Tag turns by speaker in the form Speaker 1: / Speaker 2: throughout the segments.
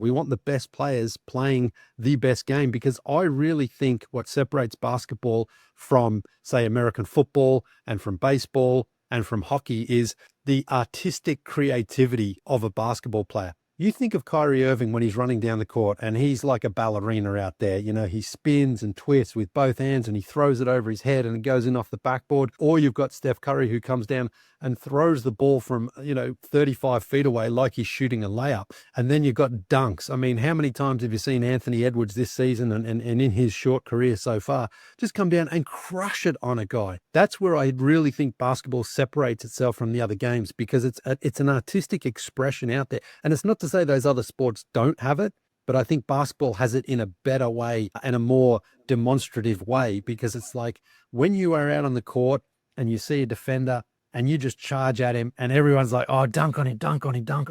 Speaker 1: We want the best players playing the best game, because I really think what separates basketball from, say, American football and from baseball and from hockey is the artistic creativity of a basketball player. You think of Kyrie Irving when he's running down the court and he's like a ballerina out there. You know, he spins and twists with both hands and he throws it over his head and it goes in off the backboard. Or you've got Steph Curry who comes down and throws the ball from, 35 feet away like he's shooting a layup. And then you've got dunks. I mean, how many times have you seen Anthony Edwards this season and in his short career so far just come down and crush it on a guy? That's where I really think basketball separates itself from the other games, because it's an artistic expression out there. And it's not to say those other sports don't have it, but I think basketball has it in a better way and a more demonstrative way, because it's like when you are out on the court and you see a defender and you just charge at him and everyone's like, oh, dunk on him, dunk on him, dunk,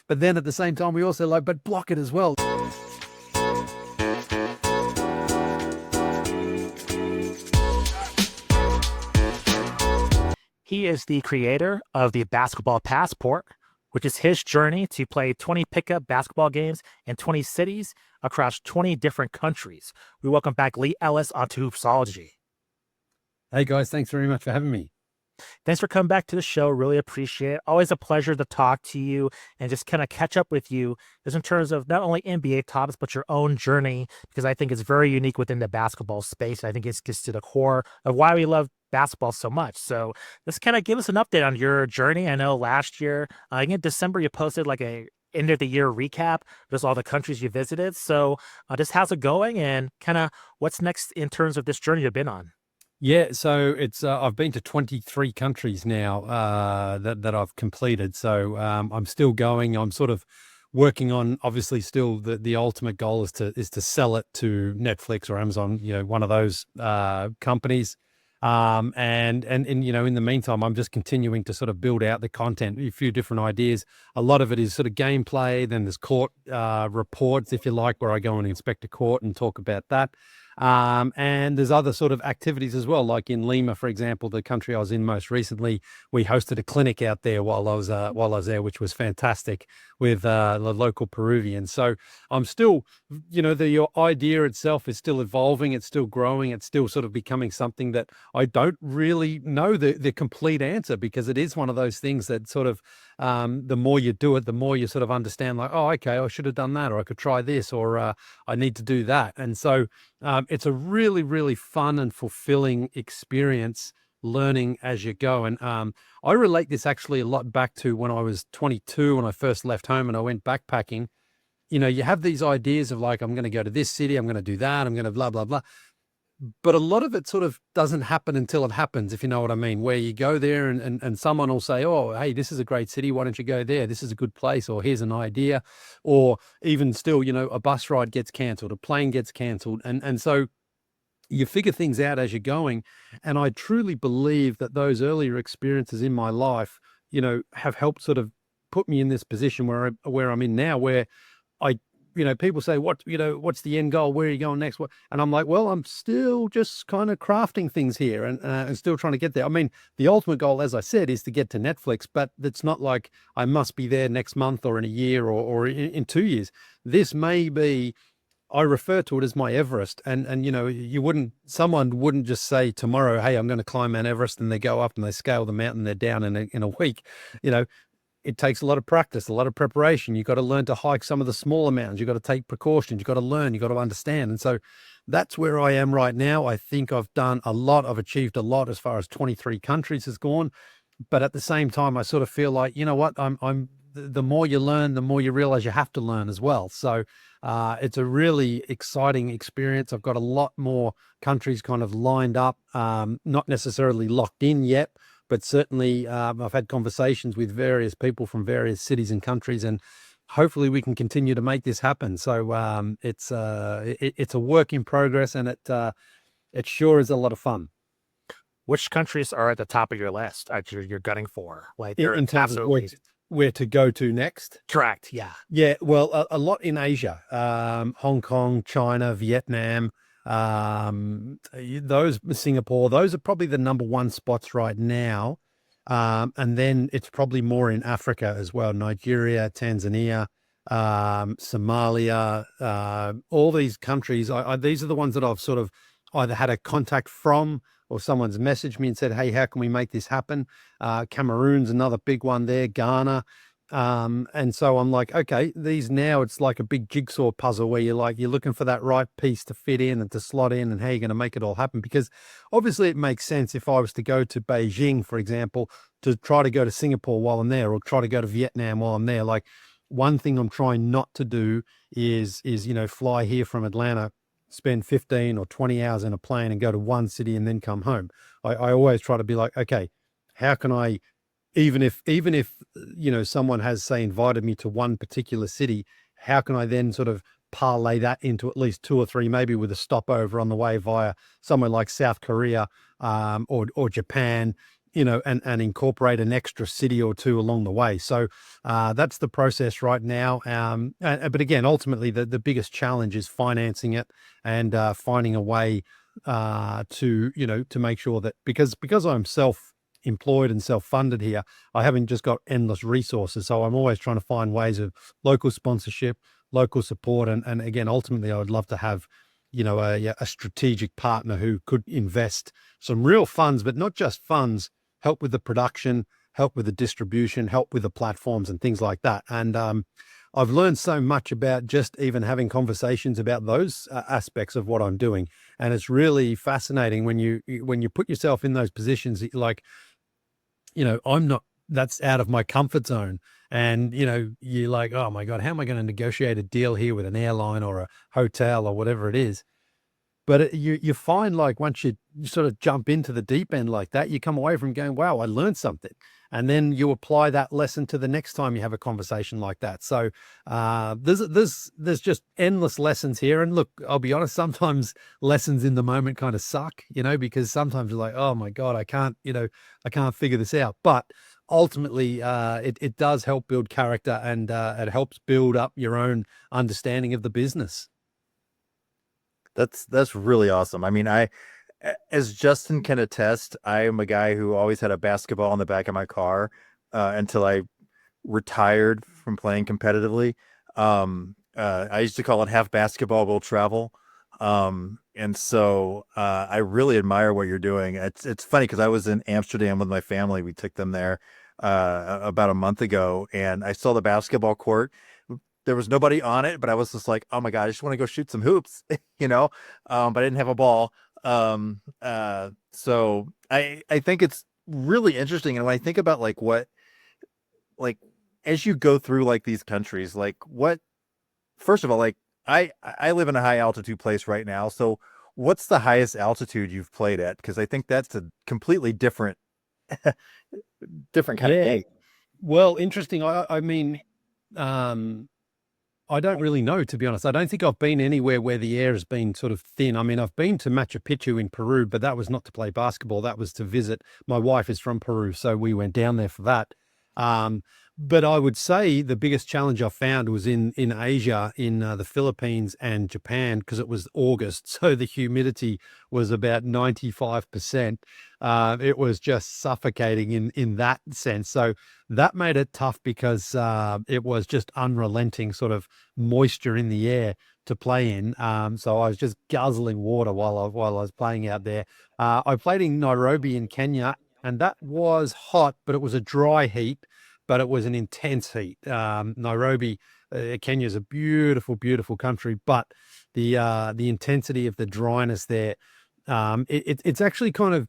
Speaker 1: but then at the same time, we also like, but block it as well.
Speaker 2: He is the creator of the Basketball Passport, which is his journey to play 20 pickup basketball games in 20 cities across 20 different countries. We welcome back Leigh Ellis onto Hoopsology.
Speaker 1: Hey guys, thanks very much for having me.
Speaker 2: Thanks for coming back to the show. Really appreciate it. Always a pleasure to talk to you and just kind of catch up with you, just in terms of not only NBA topics, but your own journey, because I think it's very unique within the basketball space. I think it's just to the core of why we love basketball so much. So just kind of give us an update on your journey. I know last year, in December, you posted like a end of the year recap, just all the countries you visited. So just how's it going and kind of what's next in terms of this journey you've been on?
Speaker 1: Yeah, so it's I've been to 23 countries now that I've completed. So I'm still going. I'm sort of working on, obviously, still the ultimate goal is to sell it to Netflix or Amazon, one of those companies. And in the meantime, I'm just continuing to sort of build out the content, a few different ideas. A lot of it is sort of gameplay. Then there's court reports, if you like, where I go and inspect a court and talk about that. And there's other sort of activities as well, like in Lima, for example, the country I was in most recently. We hosted a clinic out there while I was there, which was fantastic, with the local Peruvians. So I'm still, the idea itself is still evolving. It's still growing. It's still sort of becoming something that I don't really know the complete answer, because it is one of those things that sort of, the more you do it, the more you sort of understand, like, oh, okay, I should have done that, or I could try this, or I need to do that. And so it's a really, really fun and fulfilling experience learning as you go. And I relate this actually a lot back to when I was 22, when I first left home and I went backpacking. You have these ideas of like, I'm going to go to this city, I'm going to do that, I'm going to blah, blah, blah. But a lot of it sort of doesn't happen until it happens, if you know what I mean, where you go there and someone will say, oh, hey, this is a great city, why don't you go there? This is a good place, or here's an idea. Or even still, a bus ride gets canceled, a plane gets canceled. And so you figure things out as you're going. And I truly believe that those earlier experiences in my life, have helped sort of put me in this position where I'm in now, where I, people say, what's the end goal? Where are you going next? And I'm like, well, I'm still just kind of crafting things here and still trying to get there. I mean, the ultimate goal, as I said, is to get to Netflix, but it's not like I must be there next month or in a year or in 2 years. This may be, I refer to it as my Everest. And someone wouldn't just say tomorrow, hey, I'm going to climb Mount Everest, and they go up and they scale the mountain, they're down in a week. It takes a lot of practice, a lot of preparation. You've got to learn to hike some of the smaller mountains. You've got to take precautions. You've got to learn. You've got to understand. And so that's where I am right now. I think I've done a lot. I've achieved a lot as far as 23 countries has gone. But at the same time, I sort of feel like, the more you learn, the more you realize you have to learn as well. So it's a really exciting experience. I've got a lot more countries kind of lined up, not necessarily locked in yet, but certainly I've had conversations with various people from various cities and countries, and hopefully we can continue to make this happen. So it's a work in progress, and it sure is a lot of fun.
Speaker 2: Which countries are at the top of your list that you're gunning for? Like
Speaker 1: in terms of where to go to next?
Speaker 2: Correct. Yeah.
Speaker 1: Yeah. Well, a lot in Asia, Hong Kong, China, Vietnam, Singapore, those are probably the number one spots right now. And then it's probably more in Africa as well, Nigeria, Tanzania, Somalia, all these countries. These are the ones that I've sort of either had a contact from or someone's messaged me and said, hey, how can we make this happen? Cameroon's another big one there, Ghana. And so I'm like, okay, these now it's like a big jigsaw puzzle where you're looking for that right piece to fit in and to slot in and how you're going to make it all happen. Because obviously it makes sense if I was to go to Beijing, for example, to try to go to Singapore while I'm there or try to go to Vietnam while I'm there. Like one thing I'm trying not to do is, fly here from Atlanta, spend 15 or 20 hours in a plane and go to one city and then come home. I always try to be like, okay, how can I, even if someone has say invited me to one particular city, how can I then sort of parlay that into at least two or three, maybe with a stopover on the way via somewhere like South Korea, or Japan, and incorporate an extra city or two along the way. So that's the process right now. But again, ultimately, the biggest challenge is financing it and finding a way to make sure that because I'm self-employed and self-funded here, I haven't just got endless resources. So I'm always trying to find ways of local sponsorship, local support, and again, ultimately, I would love to have a strategic partner who could invest some real funds, but not just funds, help with the production, help with the distribution, help with the platforms and things like that. And I've learned so much about just even having conversations about those aspects of what I'm doing. And it's really fascinating when you put yourself in those positions, like, I'm not, that's out of my comfort zone. And, you're like, oh my God, how am I going to negotiate a deal here with an airline or a hotel or whatever it is? But you find like once you sort of jump into the deep end like that, you come away from going, wow, I learned something. And then you apply that lesson to the next time you have a conversation like that. So there's just endless lessons here. And look, I'll be honest, sometimes lessons in the moment kind of suck, because sometimes you're like, oh my God, I can't figure this out. But ultimately, it does help build character, and it helps build up your own understanding of the business.
Speaker 3: That's really awesome. I mean, as Justin can attest, I am a guy who always had a basketball in the back of my car until I retired from playing competitively. I used to call it half basketball will travel. And so I really admire what you're doing. It's funny because I was in Amsterdam with my family. We took them there about a month ago, and I saw the basketball court. There was nobody on it, but I was just like, oh my God, I just want to go shoot some hoops, but I didn't have a ball. So I think it's really interesting. And when I think about like, as you go through like these countries, like first of all, like I live in a high altitude place right now. So what's the highest altitude you've played at? Cause I think that's a completely different kind of
Speaker 1: Yeah.
Speaker 3: game.
Speaker 1: Well, interesting. I mean, um, I don't really know, to be honest. I don't think I've been anywhere where the air has been sort of thin. I mean, I've been to Machu Picchu in Peru, but that was not to play basketball. That was to visit. My wife is from Peru, so we went down there for that. Um, but I would say the biggest challenge I found was in Asia, in the Philippines and Japan, because it was August, so the humidity was about 95%. It was just suffocating in that sense. So that made it tough because it was just unrelenting sort of moisture in the air to play in. So I was just guzzling water while I was playing out there. I played in Nairobi in Kenya, and that was hot, but it was a dry heat, but it was an intense heat. Nairobi, Kenya is a beautiful, beautiful country, but the intensity of the dryness there, it's actually kind of,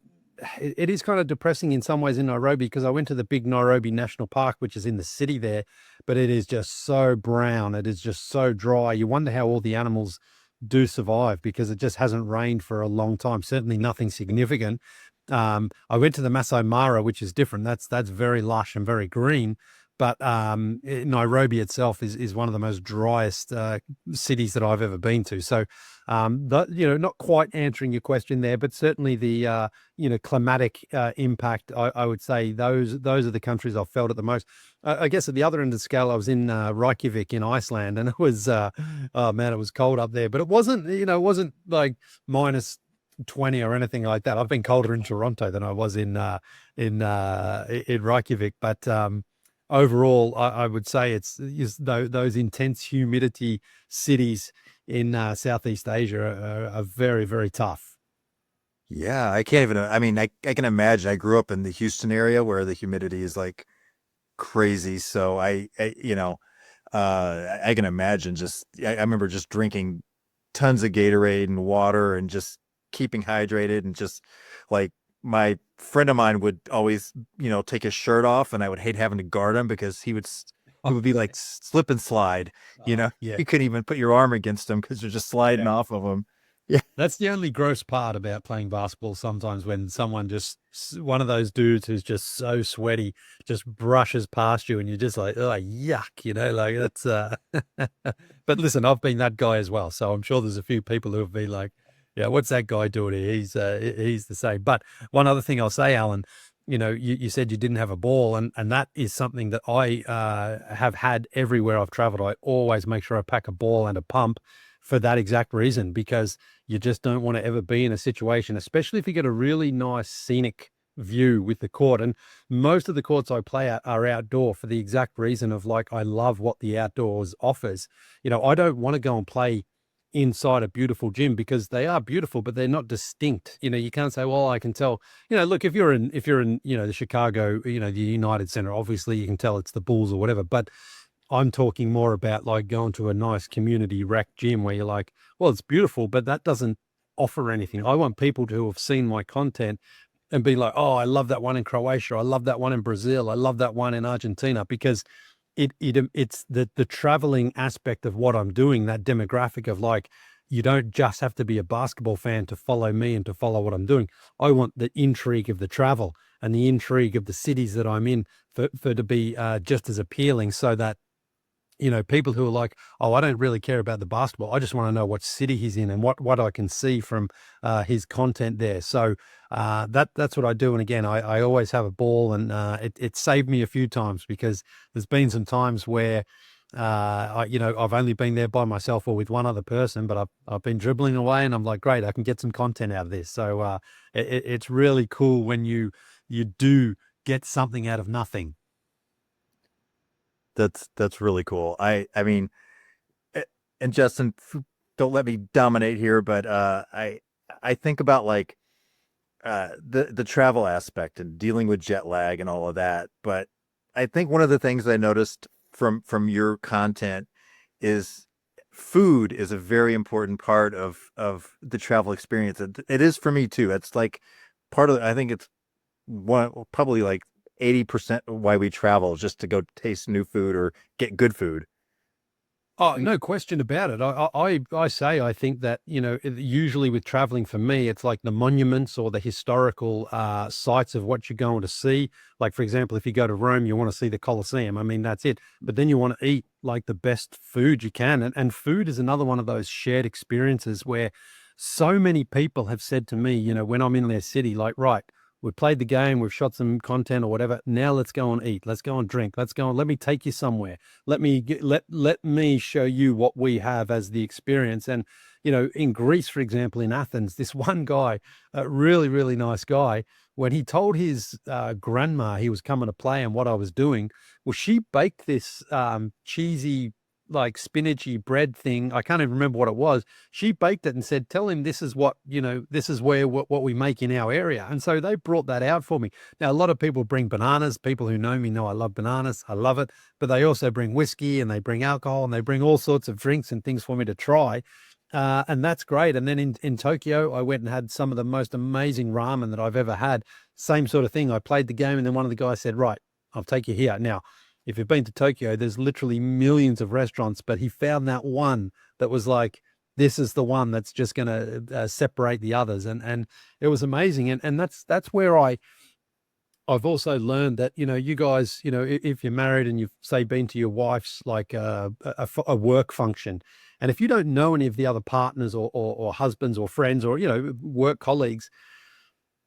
Speaker 1: it is kind of depressing in some ways in Nairobi, because I went to the big Nairobi National Park, which is in the city there, but it is just so brown. It is just so dry. You wonder how all the animals do survive, because it just hasn't rained for a long time. Certainly nothing significant. I went to the Masai Mara, which is different. That's very lush and very green. But Nairobi itself is one of the most driest cities that I've ever been to. So, not quite answering your question there, but certainly the climatic impact. I would say those are the countries I've felt it the most. I guess at the other end of the scale, I was in Reykjavik in Iceland, and it was oh man, it was cold up there. But it wasn't like minus 20 or anything like that. I've been colder in Toronto than I was in Reykjavik, but overall, I would say it's those intense humidity cities in Southeast Asia are very, very tough.
Speaker 3: Yeah, I can't even. I mean, I can imagine. I grew up in the Houston area where the humidity is like crazy. So I can imagine. I remember just drinking tons of Gatorade and water and just keeping hydrated and just like my friend of mine would always, take his shirt off and I would hate having to guard him because he would be like slip and slide,
Speaker 1: Yeah.
Speaker 3: you couldn't even put your arm against him because you're just sliding off of him. Yeah.
Speaker 1: That's the only gross part about playing basketball sometimes when someone one of those dudes who's just so sweaty just brushes past you and you're just like, oh, yuck, like that's, but listen, I've been that guy as well. So I'm sure there's a few people who have been like, yeah, what's that guy doing here? He's the same. But one other thing I'll say, Alan, you said you didn't have a ball and that is something that I have had everywhere I've traveled. I always make sure I pack a ball and a pump for that exact reason, because you just don't want to ever be in a situation, especially if you get a really nice scenic view with the court. And most of the courts I play at are outdoor for the exact reason of like, I love what the outdoors offers. I don't want to go and play inside a beautiful gym because they are beautiful, but they're not distinct. You can't say, well, I can tell, look, if you're in, the Chicago, the United Center, obviously you can tell it's the Bulls or whatever, but I'm talking more about like going to a nice community rec gym where you're like, well, it's beautiful, but that doesn't offer anything. I want people to have seen my content and be like, oh, I love that one in Croatia. I love that one in Brazil. I love that one in Argentina, because it's the traveling aspect of what I'm doing, that demographic of like, you don't just have to be a basketball fan to follow me and to follow what I'm doing. I want the intrigue of the travel and the intrigue of the cities that I'm in for to be just as appealing, so that people who are like, oh, I don't really care about the basketball. I just want to know what city he's in and what I can see from his content there. So that's what I do. And again, I always have a ball, and it saved me a few times, because there's been some times where I've only been there by myself or with one other person, but I've been dribbling away, and I'm like, great, I can get some content out of this. So it's really cool when you do get something out of nothing.
Speaker 3: That's really cool. I mean, and Justin, don't let me dominate here, but I think about like the travel aspect and dealing with jet lag and all of that. But I think one of the things I noticed from your content is food is a very important part of the travel experience. It is for me too. It's like part of, I think it's one, probably like 80% of why we travel, just to go taste new food or get good food.
Speaker 1: Oh, no question about it. I think that, usually with traveling for me, it's like the monuments or the historical sites of what you're going to see. Like, for example, if you go to Rome, you want to see the Colosseum. I mean, that's it. But then you want to eat like the best food you can. And food is another one of those shared experiences where so many people have said to me, when I'm in their city, like, right, we've played the game, we've shot some content or whatever. Now let's go and eat. Let's go and drink. Let's go and let me take you somewhere. Let me show you what we have as the experience. And in Greece, for example, in Athens, this one guy, a really, really nice guy, when he told his grandma he was coming to play and what I was doing, well, she baked this cheesy, like spinachy bread thing. I can't even remember what it was. She baked it and said, tell him this is what, this is where what we make in our area. And so they brought that out for me. Now, a lot of people bring bananas. People who know me know I love bananas. I love it. But they also bring whiskey and they bring alcohol and they bring all sorts of drinks and things for me to try. And that's great. And then in Tokyo, I went and had some of the most amazing ramen that I've ever had. Same sort of thing. I played the game and then one of the guys said, right, I'll take you here. Now, if you've been to Tokyo, there's literally millions of restaurants, but he found that one that was like, this is the one that's just going to separate the others. And it was amazing. And that's where I've also learned that, you guys, if you're married and you've say been to your wife's like a work function, and if you don't know any of the other partners or husbands or friends or, work colleagues,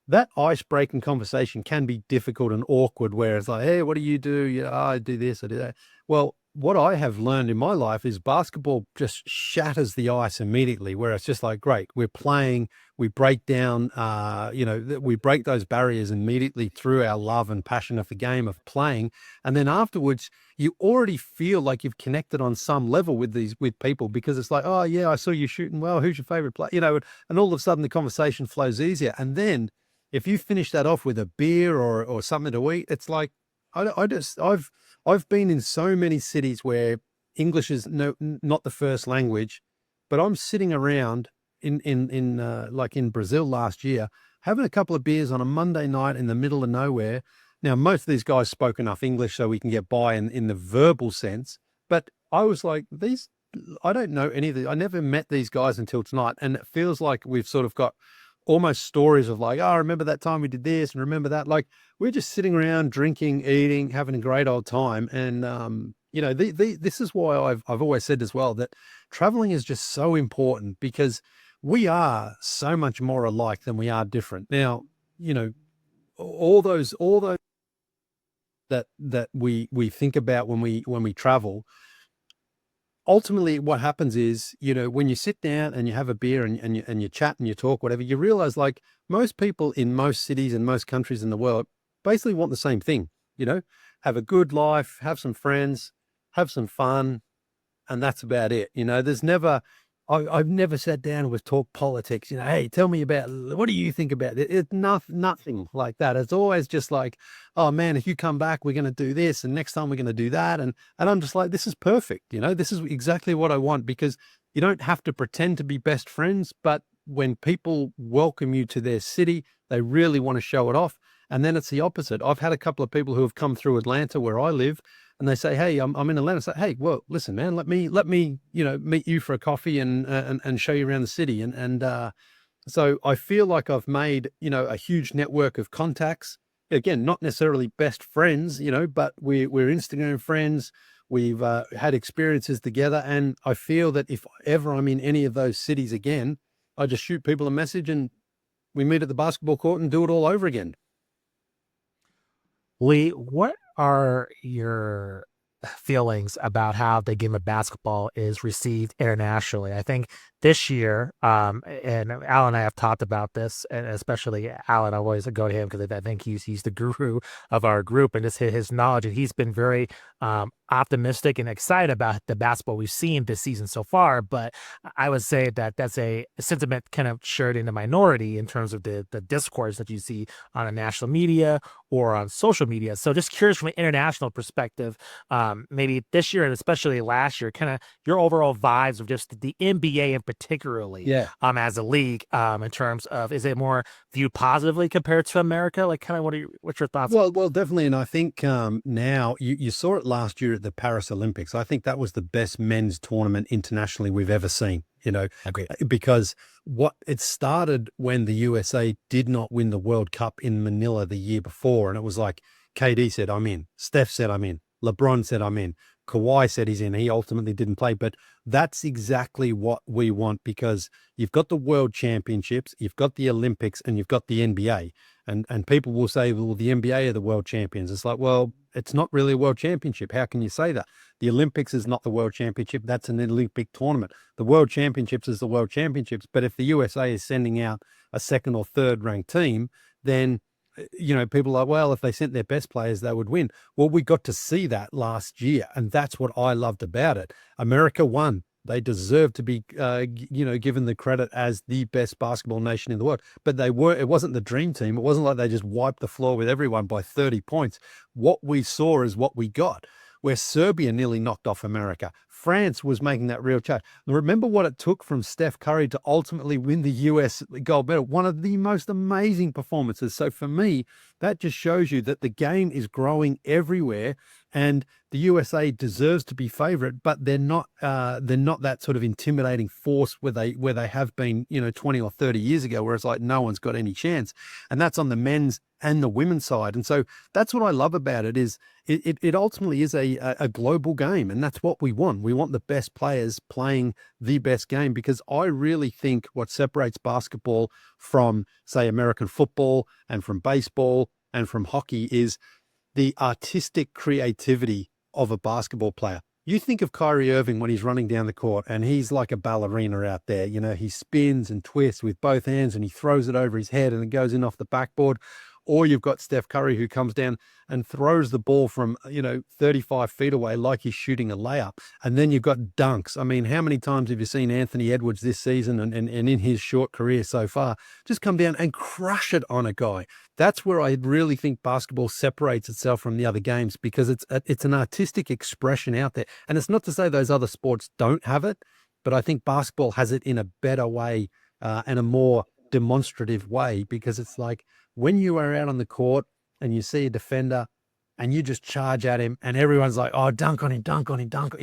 Speaker 1: that ice-breaking conversation can be difficult and awkward, where it's like, hey, what do you do? I do this, I do that. Well, what I have learned in my life is basketball just shatters the ice immediately, where it's just like, great, we're playing, we break down, we break those barriers immediately through our love and passion of the game of playing. And then afterwards, you already feel like you've connected on some level with people, because it's like, oh yeah, I saw you shooting well. Who's your favorite player? And all of a sudden the conversation flows easier. And then if you finish that off with a beer or something to eat, it's like, I've been in so many cities where English is not the first language, but I'm sitting around like in Brazil last year, having a couple of beers on a Monday night in the middle of nowhere. Now, most of these guys spoke enough English so we can get by in the verbal sense, but I was like, I don't know any of these. I never met these guys until tonight, and it feels like we've sort of got almost stories of like, oh, remember that time we did this and remember that. Like, we're just sitting around drinking, eating, having a great old time. And, this is why I've always said as well that traveling is just so important, because we are so much more alike than we are different. Now, all those that we think about when we travel, ultimately what happens is, when you sit down and you have a beer and you chat and you talk, whatever, you realize like most people in most cities and most countries in the world basically want the same thing, have a good life, have some friends, have some fun. And that's about it. I've never sat down and we've talked politics, hey, tell me about, what do you think about it? It's nothing like that. It's always just like, oh man, if you come back, we're going to do this. And next time we're going to do that. And I'm just like, this is perfect. This is exactly what I want, because you don't have to pretend to be best friends, but when people welcome you to their city, they really want to show it off. And then it's the opposite. I've had a couple of people who have come through Atlanta where I live, and they say, hey, I'm in Atlanta. Say, hey, well, listen, man, let me, meet you for a coffee and show you around the city. So I feel like I've made, a huge network of contacts. Again, not necessarily best friends, but we're Instagram friends. We've had experiences together. And I feel that if ever I'm in any of those cities again, I just shoot people a message and we meet at the basketball court and do it all over again.
Speaker 2: Leigh, what are your feelings about how the game of basketball is received internationally? I think this year, and Alan and I have talked about this, and especially Alan, I always go to him because I think he's the guru of our group, and just his knowledge, and he's been very optimistic and excited about the basketball we've seen this season so far. But I would say that that's a sentiment kind of shared in the minority in terms of the discourse that you see on a national media or on social media. So just curious from an international perspective, maybe this year and especially last year, kind of your overall vibes of just the NBA in particularly, as a league, in terms of, is it more viewed positively compared to America? Like, kind of what's your thoughts?
Speaker 1: Well, definitely. And I think now you saw it last year at the Paris Olympics. I think that was the best men's tournament internationally we've ever seen,
Speaker 2: Agreed.
Speaker 1: because what it started when the USA did not win the World Cup in Manila the year before. And it was like, KD said, I'm in. Steph said, I'm in. LeBron said, I'm in. Kawhi said he's in. He ultimately didn't play, but that's exactly what we want, because you've got the World Championships, you've got the Olympics, and you've got the NBA. And people will say, well, the NBA are the world champions. It's like, well, it's not really a world championship. How can you say that? The Olympics is not the world championship. That's an Olympic tournament. The World Championships is the World Championships. But if the USA is sending out a second or third ranked team, then people are, well, if they sent their best players, they would win. Well, we got to see that last year, and that's what I loved about it. America won. They deserve to be, given the credit as the best basketball nation in the world. But it wasn't the dream team. It wasn't like they just wiped the floor with everyone by 30 points. What we saw is what we got, where Serbia nearly knocked off America. France was making that real challenge. Remember what it took from Steph Curry to ultimately win the US gold medal. One of the most amazing performances. So for me, that just shows you that the game is growing everywhere, and the USA deserves to be favorite, but they're not that sort of intimidating force where they have been, 20 or 30 years ago, where it's like no one's got any chance. And that's on the men's and the women's side. And so that's what I love about it, is it ultimately is a global game, and that's what we want. We want the best players playing the best game, because I really think what separates basketball from, say, American football and from baseball and from hockey is the artistic creativity of a basketball player. you think of Kyrie Irving when he's running down the court and he's like a ballerina out there. You know, he spins and twists with both hands and he throws it over his head and it goes in off the backboard. Or you've got Steph Curry who comes down and throws the ball from, 35 feet away like he's shooting a layup. And then you've got dunks. I mean, how many times have you seen Anthony Edwards this season and in his short career so far just come down and crush it on a guy? That's where I really think basketball separates itself from the other games, because it's an artistic expression out there. And it's not to say those other sports don't have it, but I think basketball has it in a better way and a more demonstrative way, because it's like, when you are out on the court and you see a defender and you just charge at him and everyone's like, oh, dunk on him, dunk on him, dunk,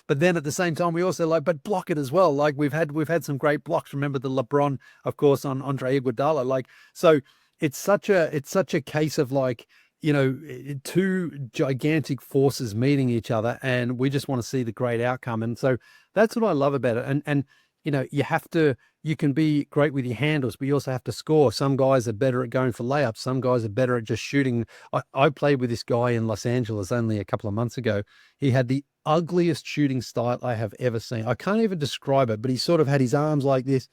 Speaker 1: but then at the same time, we also like, but block it as well. Like we've had some great blocks. Remember the LeBron, of course, on Andre Iguodala. Like, so it's such a case of like, two gigantic forces meeting each other, and we just want to see the great outcome. And so that's what I love about it. And you can be great with your handles, but you also have to score. Some guys are better at going for layups. Some guys are better at just shooting. I played with this guy in Los Angeles only a couple of months ago. He had the ugliest shooting style I have ever seen. I can't even describe it, but he sort of had his arms like this.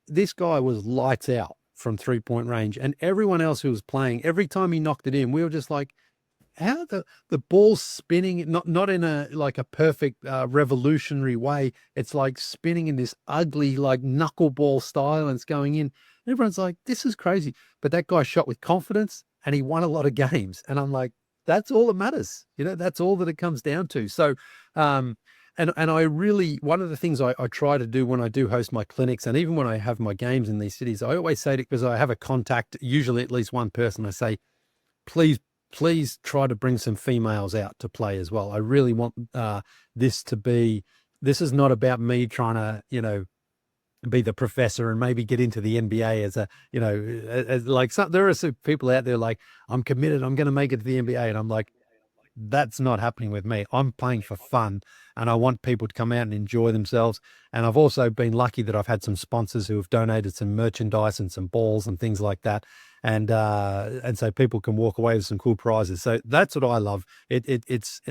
Speaker 1: This guy was lights out from 3-point range. And everyone else who was playing, every time he knocked it in, we were just like, how the ball's spinning, not in a like a perfect revolutionary way. It's like spinning in this ugly like knuckleball style, and it's going in. Everyone's like, this is crazy. But that guy shot with confidence and he won a lot of games. And I'm like, that's all that matters. That's all that it comes down to. So and I really, one of the things I try to do when I do host my clinics, and even when I have my games in these cities, I always say, because I have a contact, usually at least one person, I say, please try to bring some females out to play as well. I really want this is not about me trying to, be the professor and maybe get into the NBA as a, there are some people out there like, I'm committed, I'm going to make it to the NBA. And I'm like, that's not happening with me. I'm playing for fun, and I want people to come out and enjoy themselves. And I've also been lucky that I've had some sponsors who have donated some merchandise and some balls and things like that. And so people can walk away with some cool prizes. So that's what I love. It's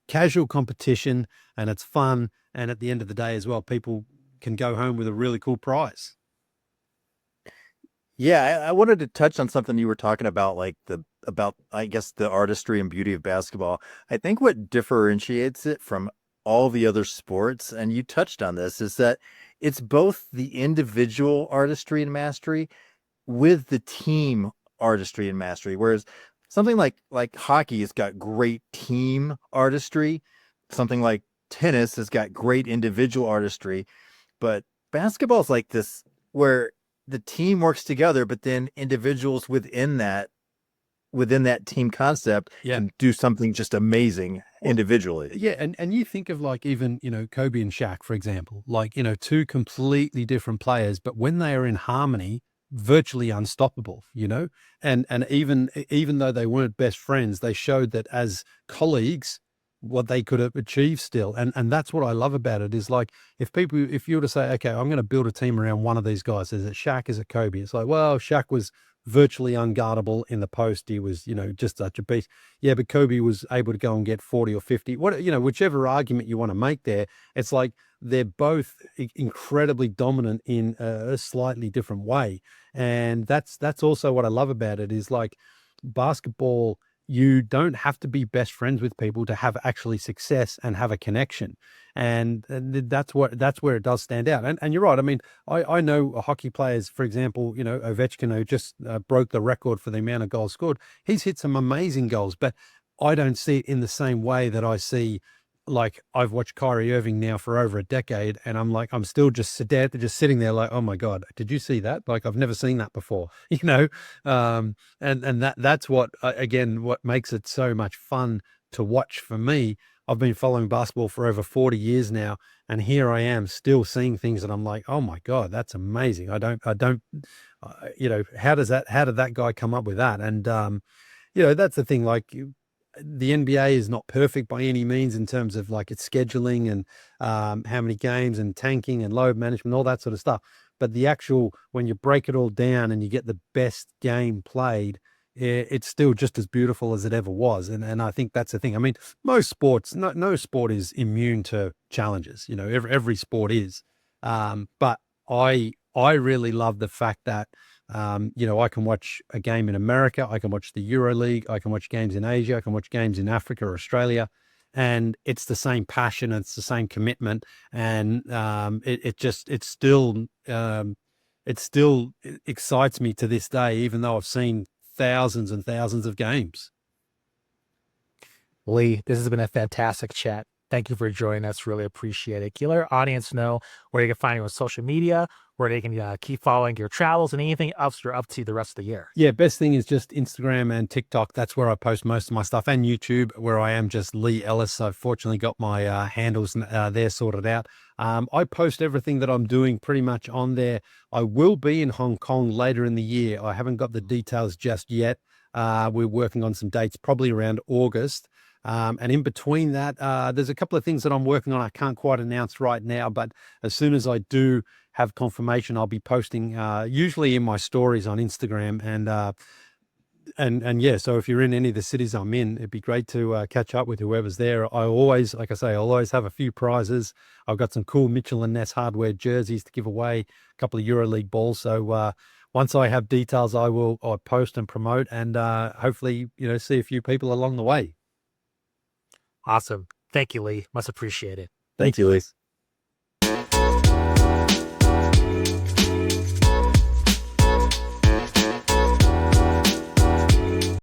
Speaker 1: casual competition, and it's fun. And at the end of the day as well, people can go home with a really cool prize.
Speaker 3: Yeah, I wanted to touch on something you were talking about, like I guess the artistry and beauty of basketball. I think what differentiates it from all the other sports, and you touched on this, is that it's both the individual artistry and mastery with the team artistry and mastery. Whereas something like hockey has got great team artistry, something like tennis has got great individual artistry, but basketball is like this, where the team works together, but then individuals within that team concept can do something just amazing individually.
Speaker 1: Yeah. And you think of like even, Kobe and Shaq, for example, like, two completely different players, but when they are in harmony, virtually unstoppable, and even though they weren't best friends, they showed that as colleagues, what they could have achieved still. And that's what I love about it, is like, if you were to say, okay, I'm going to build a team around one of these guys, is it Shaq, is it Kobe? It's like, well, Shaq was virtually unguardable in the post. He was, just such a beast. Yeah, but Kobe was able to go and get 40 or 50, whichever argument you want to make there. It's like, they're both incredibly dominant in a slightly different way. And that's also what I love about it, is like basketball, you don't have to be best friends with people to have actually success and have a connection. And that's where it does stand out. And you're right. I mean, I know hockey players, for example, Ovechkin, who just broke the record for the amount of goals scored. He's hit some amazing goals, but I don't see it in the same way that I see, like, I've watched Kyrie Irving now for over a decade, and I'm still just sitting there like, oh my God, did you see that? Like, I've never seen that before, and that's what, again, what makes it so much fun to watch for me. I've been following basketball for over 40 years now, and here I am still seeing things that I'm like, oh my God, that's amazing. How did that guy come up with that? And, that's the thing, like, the NBA is not perfect by any means in terms of like its scheduling and how many games and tanking and load management, all that sort of stuff. But the actual, when you break it all down and you get the best game played, it's still just as beautiful as it ever was. And I think that's the thing. I mean, most sports, no sport is immune to challenges. You know, every sport is. But I really love the fact that you know, I can watch a game in America, I can watch the Euro League, I can watch games in Asia, I can watch games in Africa or Australia, and it's the same passion, it's the same commitment, and it still excites me to this day, even though I've seen thousands and thousands of games.
Speaker 2: Leigh, this has been a fantastic chat. Thank you for joining us. Really appreciate it. Can you let our audience know where you can find you on social media, where they can keep following your travels and anything else you're up to the rest of the year?
Speaker 1: Yeah, best thing is just Instagram and TikTok. That's where I post most of my stuff, and YouTube, where I am just Leigh Ellis. I've fortunately got my handles there sorted out. I post everything that I'm doing pretty much on there. I will be in Hong Kong later in the year. I haven't got the details just yet. We're working on some dates, probably around August. And in between that, there's a couple of things that I'm working on. I can't quite announce right now, but as soon as I do have confirmation, I'll be posting usually in my stories on Instagram. And yeah, so if you're in any of the cities I'm in, it'd be great to catch up with whoever's there. I always, like I say, I'll always have a few prizes. I've got some cool Mitchell and Ness hardware jerseys to give away, a couple of EuroLeague balls. So once I have details, I'll post and promote, and hopefully, you know, see a few people along the way.
Speaker 2: Awesome. Thank you, Leigh. Much appreciated.
Speaker 3: Thank you, Leigh.